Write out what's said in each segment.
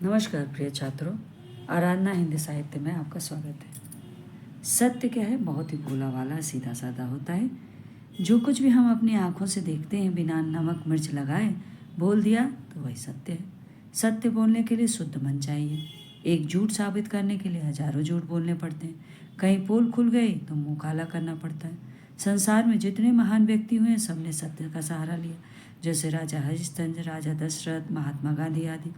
नमस्कार प्रिय छात्रों, आराधना हिंदी साहित्य में आपका स्वागत है। सत्य क्या है? बहुत ही भोला वाला सीधा साधा होता है। जो कुछ भी हम अपनी आँखों से देखते हैं बिना नमक मिर्च लगाए बोल दिया तो वही सत्य है। सत्य बोलने के लिए शुद्ध मन चाहिए। एक झूठ साबित करने के लिए हजारों झूठ बोलने पड़ते हैं। कहीं पोल खुल गई तो मुंह काला करना पड़ता है। संसार में जितने महान व्यक्ति हुए सबने सत्य का सहारा लिया, जैसे राजा हरिश्चंद्र, राजा दशरथ, महात्मा गांधी आदि।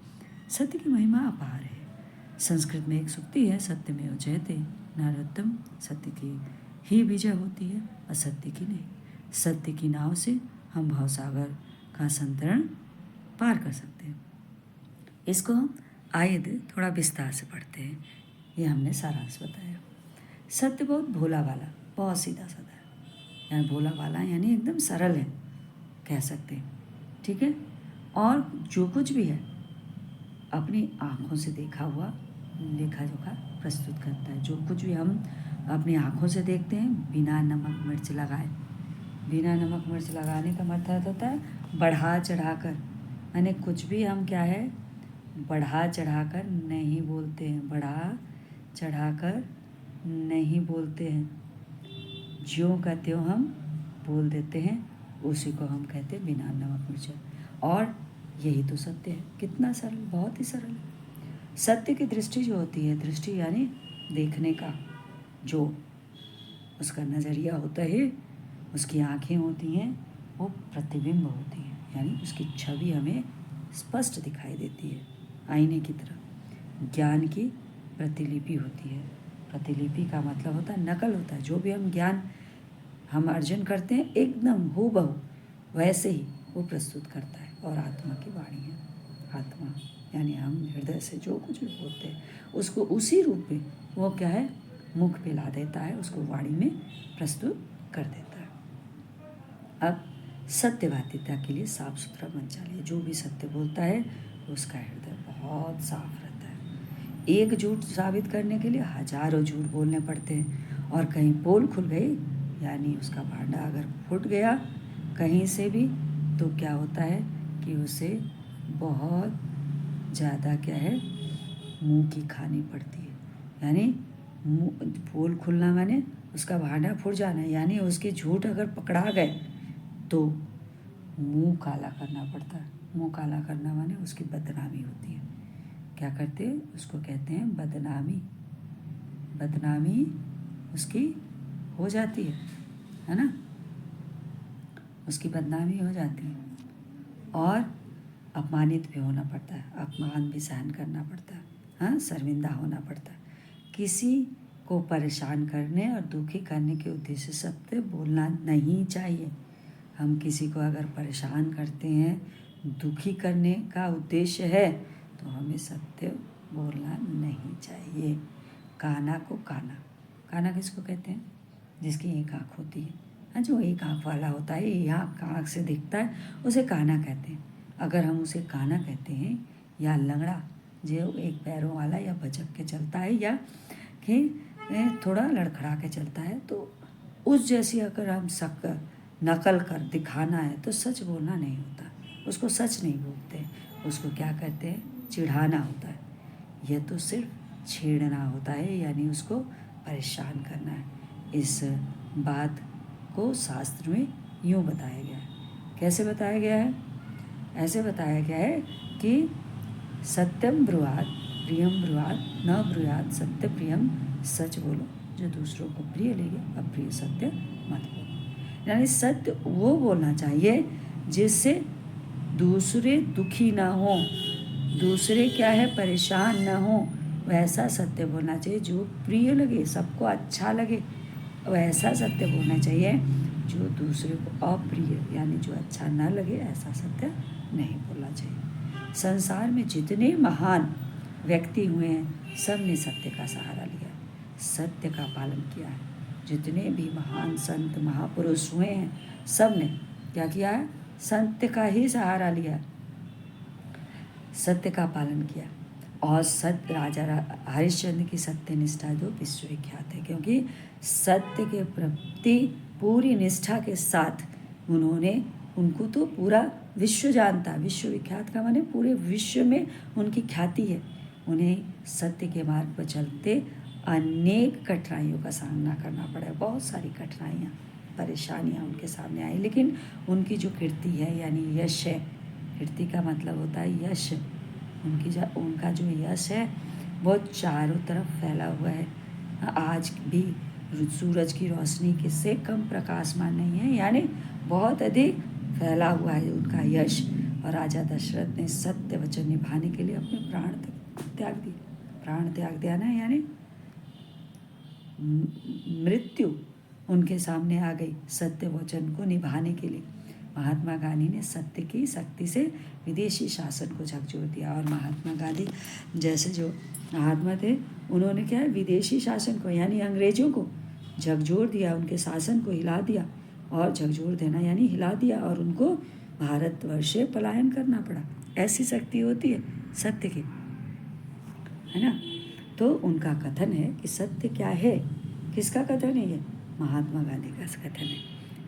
सत्य की महिमा अपार है। संस्कृत में एक सूक्ति है, सत्य में जयते नरोत्तम। सत्य की ही विजय होती है, असत्य की नहीं। सत्य की नाव से हम भवसागर का संतरण पार कर सकते हैं। इसको हम आइए थोड़ा विस्तार से पढ़ते हैं। ये हमने सारांश बताया। सत्य बहुत भोला वाला, बहुत सीधा साधा है। यानी भोला वाला यानी एकदम सरल है, कह सकते हैं। ठीक है। और जो कुछ भी है अपनी आँखों से देखा हुआ लेखा जोखा प्रस्तुत करता है। जो कुछ भी हम अपनी आँखों से देखते हैं बिना नमक मिर्च लगाए। बिना नमक मिर्च लगाने का मतलब होता है बढ़ा चढ़ाकर, यानी कुछ भी हम क्या है बढ़ा चढ़ाकर नहीं बोलते हैं। बढ़ा चढ़ाकर नहीं बोलते हैं। ज्यों का त्यों हम बोल देते हैं, उसी को हम कहते हैं बिना नमक मिर्च। और यही तो सत्य है। कितना सरल, बहुत ही सरल है। सत्य की दृष्टि जो होती है, दृष्टि यानी देखने का जो उसका नज़रिया होता है, उसकी आँखें होती हैं, वो प्रतिबिंब होती हैं, यानी उसकी छवि हमें स्पष्ट दिखाई देती है आईने की तरह। ज्ञान की प्रतिलिपि होती है। प्रतिलिपि का मतलब होता है नकल होता है। जो भी हम ज्ञान हम अर्जन करते हैं एकदम हूबहू वैसे ही वो प्रस्तुत करता है। और आत्मा की वाणी है। आत्मा यानी हम हृदय से जो कुछ भी बोलते हैं उसको उसी रूप में वो क्या है मुख पे ला देता है, उसको वाणी में प्रस्तुत कर देता है। अब सत्यवादिता के लिए साफ सुथरा मन चाहिए। जो भी सत्य बोलता है उसका हृदय बहुत साफ रहता है। एक झूठ साबित करने के लिए हजारों झूठ बोलने पड़ते हैं। और कहीं पोल खुल गई यानी उसका भांडा अगर फूट गया कहीं से भी तो क्या होता है कि उसे बहुत ज़्यादा क्या है मुंह की खानी पड़ती है। यानी मुंह पोल खुलना माने उसका भांडा फूट जाना, यानी उसके झूठ अगर पकड़ा गए तो मुंह काला करना पड़ता है। मुंह काला करना माने उसकी बदनामी होती है। क्या करते हैं उसको कहते हैं बदनामी। बदनामी उसकी हो जाती है ना, उसकी बदनामी हो जाती है। और अपमानित भी होना पड़ता है, अपमान भी सहन करना पड़ता है, हाँ, शर्मिंदा होना पड़ता है। किसी को परेशान करने और दुखी करने के उद्देश्य से सत्य बोलना नहीं चाहिए। हम किसी को अगर परेशान करते हैं, दुखी करने का उद्देश्य है तो हमें सत्य बोलना नहीं चाहिए। काना को काना, काना किसको कहते हैं? जिसकी एक आँख होती है, हाँ, जो एक आँख वाला होता है, यहाँ आँख से दिखता है, उसे काना कहते हैं। अगर हम उसे काना कहते हैं या लंगड़ा जो एक पैरों वाला या बचक के चलता है या कि थोड़ा लड़खड़ा के चलता है, तो उस जैसी अगर हम नकल कर दिखाना है तो सच बोलना नहीं होता। उसको सच नहीं बोलते, उसको क्या कहते हैं चिढ़ाना होता है। यह तो सिर्फ छेड़ना होता है, यानी उसको परेशान करना है। इस बात को शास्त्र में यूँ बताया गया है। कैसे बताया गया है? ऐसे बताया गया है कि सत्यम ब्रुआत प्रियम ब्रुआत न ब्रुआत सत्य प्रियम। सच बोलो जो दूसरों को प्रिय लगे, अप्रिय सत्य मत बोलो। यानी सत्य वो बोलना चाहिए जिससे दूसरे दुखी ना हो, दूसरे क्या है परेशान ना हो, वैसा सत्य बोलना चाहिए। जो प्रिय लगे, सबको अच्छा लगे, वैसा सत्य बोलना चाहिए। जो दूसरे को अप्रिय यानी जो अच्छा ना लगे ऐसा सत्य नहीं बोलना चाहिए। संसार में जितने महान व्यक्ति हुए हैं सब ने सत्य का सहारा लिया, सत्य का पालन किया है। जितने भी महान संत महापुरुष हुए हैं सब ने क्या किया है? सत्य का ही सहारा लिया, सत्य का पालन किया। और सत्य राजा हरिश्चंद्र की सत्य निष्ठा जो विश्वविख्यात है, क्योंकि सत्य के प्रति पूरी निष्ठा के साथ उन्होंने उनको तो पूरा विश्व जानता है। विश्व विख्यात का माने पूरे विश्व में उनकी ख्याति है। उन्हें सत्य के मार्ग पर चलते अनेक कठिनाइयों का सामना करना पड़ा है। बहुत सारी कठिनाइयाँ, परेशानियाँ उनके सामने आई, लेकिन उनकी जो कीर्ति है यानी यश है, कीर्ति का मतलब होता है यश, उनका जो यश है वो चारों तरफ फैला हुआ है। आज भी सूरज की रोशनी के से कम प्रकाशमान नहीं है, यानी बहुत अधिक फैला हुआ है उनका यश। और राजा दशरथ ने सत्य वचन निभाने के लिए अपने प्राण त्याग दिए। प्राण त्याग दिया ना, यानी मृत्यु उनके सामने आ गई सत्य वचन को निभाने के लिए। महात्मा गांधी ने सत्य की शक्ति से विदेशी शासन को झकझोर दिया। और महात्मा गांधी जैसे जो महात्मा थे, उन्होंने क्या है, विदेशी शासन को यानी अंग्रेजों को झकझोर दिया, उनके शासन को हिला दिया। और झकझोर देना यानी हिला दिया, और उनको भारतवर्ष से पलायन करना पड़ा। ऐसी शक्ति होती है सत्य की, है ना। तो उनका कथन है कि सत्य क्या है। किसका कथन है ये? महात्मा गांधी का कथन है।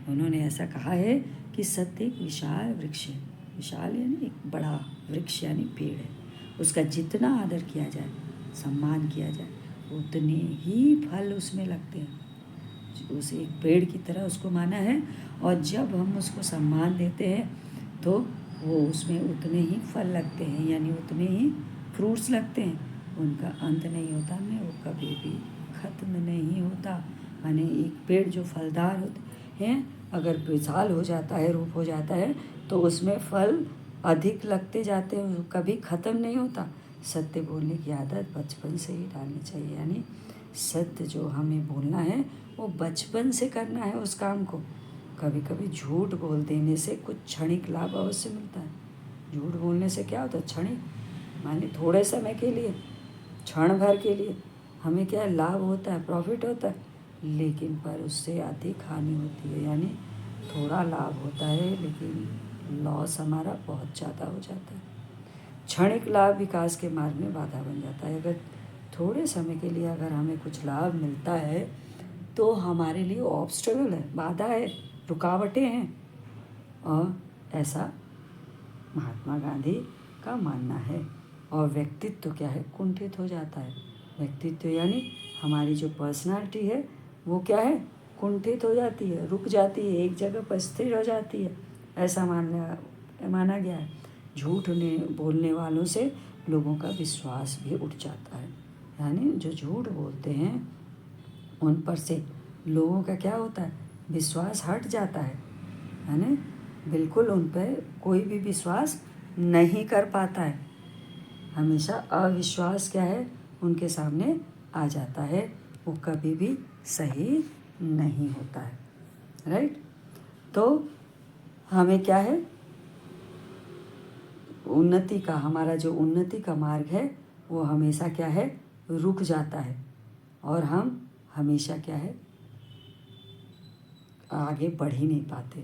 उन्होंने ऐसा कहा है कि सत्य एक विशाल वृक्ष है। विशाल यानी एक बड़ा वृक्ष यानी पेड़ है। उसका जितना आदर किया जाए, सम्मान किया जाए, उतने ही फल उसमें लगते हैं। उसे एक पेड़ की तरह उसको माना है, और जब हम उसको सम्मान देते हैं तो वो उसमें उतने ही फल लगते हैं, यानी उतने ही फ्रूट्स लगते हैं। उनका अंत नहीं होता में, वो कभी भी ख़त्म नहीं होता। माने एक पेड़ जो फलदार होते हैं, अगर विशाल हो जाता है, रूप हो जाता है, तो उसमें फल अधिक लगते जाते हैं, कभी ख़त्म नहीं होता। सत्य बोलने की आदत बचपन से ही डालनी चाहिए, यानी सत्य जो हमें बोलना है वो बचपन से करना है उस काम को। कभी कभी झूठ बोल देने से कुछ क्षणिक लाभ अवश्य मिलता है। झूठ बोलने से क्या होता है? क्षणिक माने थोड़े समय के लिए, क्षण भर के लिए हमें क्या लाभ होता है, प्रॉफिट होता है, लेकिन पर उससे अधिक हानि होती है। यानी थोड़ा लाभ होता है लेकिन लॉस हमारा बहुत ज़्यादा हो जाता है। क्षणिक लाभ विकास के मार्ग में बाधा बन जाता है। अगर थोड़े समय के लिए अगर हमें कुछ लाभ मिलता है तो हमारे लिए ऑब्स्टेकल है, बाधा है, रुकावटें हैं। और ऐसा महात्मा गांधी का मानना है। और व्यक्तित्व क्या है? कुंठित हो जाता है। व्यक्तित्व यानी हमारी जो पर्सनालिटी है वो क्या है? कुंठित हो जाती है, रुक जाती है, एक जगह पर स्थिर हो जाती है। ऐसा माना गया है। झूठ बोलने वालों से लोगों का विश्वास भी उठ जाता है। यानी जो झूठ बोलते हैं उन पर से लोगों का क्या होता है? विश्वास हट जाता है। यानी बिल्कुल उन पर कोई भी विश्वास नहीं कर पाता है। हमेशा अविश्वास क्या है? उनके सामने आ जाता है। वो कभी भी सही नहीं होता है। राइट? तो हमें क्या है? उन्नति का, हमारा जो उन्नति का मार्ग है वो हमेशा क्या है? रुक जाता है। और हम हमेशा क्या है? आगे बढ़ ही नहीं पाते।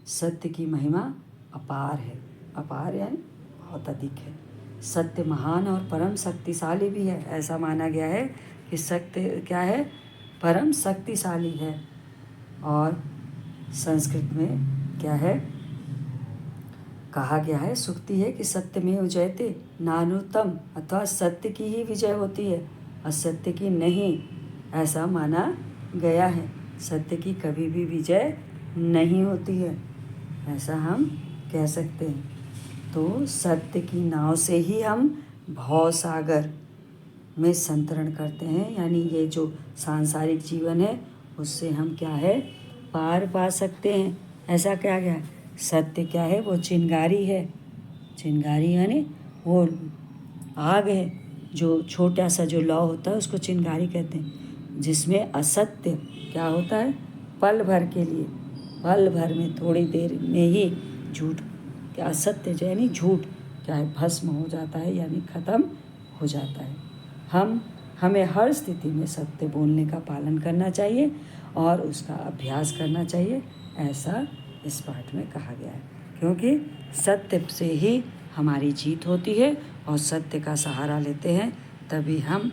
सत्य की महिमा अपार है। अपार यानी बहुत अधिक है। सत्य महान और परम शक्तिशाली भी है। ऐसा माना गया है कि सत्य क्या है? परम शक्तिशाली है। और संस्कृत में क्या है? कहा गया है, सूक्ति है कि सत्य में जयते नानुतम, अथवा सत्य की ही विजय होती है, असत्य की नहीं। ऐसा माना गया है। सत्य की कभी भी विजय नहीं होती है, ऐसा हम कह सकते हैं। तो सत्य की नाव से ही हम भवसागर में संतरण करते हैं। यानी ये जो सांसारिक जीवन है उससे हम क्या है? पार पा सकते हैं। ऐसा क्या गया है? सत्य क्या है? वो चिंगारी है। चिंगारी यानी वो आग है। जो छोटा सा जो लौ होता है उसको चिंगारी कहते हैं। जिसमें असत्य क्या होता है? पल भर के लिए, पल भर में, थोड़ी देर में ही झूठ क्या, असत्य जो यानी झूठ क्या है? भस्म हो जाता है, यानी ख़त्म हो जाता है। हमें हर स्थिति में सत्य बोलने का पालन करना चाहिए और उसका अभ्यास करना चाहिए, ऐसा इस पाठ में कहा गया है। क्योंकि सत्य से ही हमारी जीत होती है और सत्य का सहारा लेते हैं तभी हम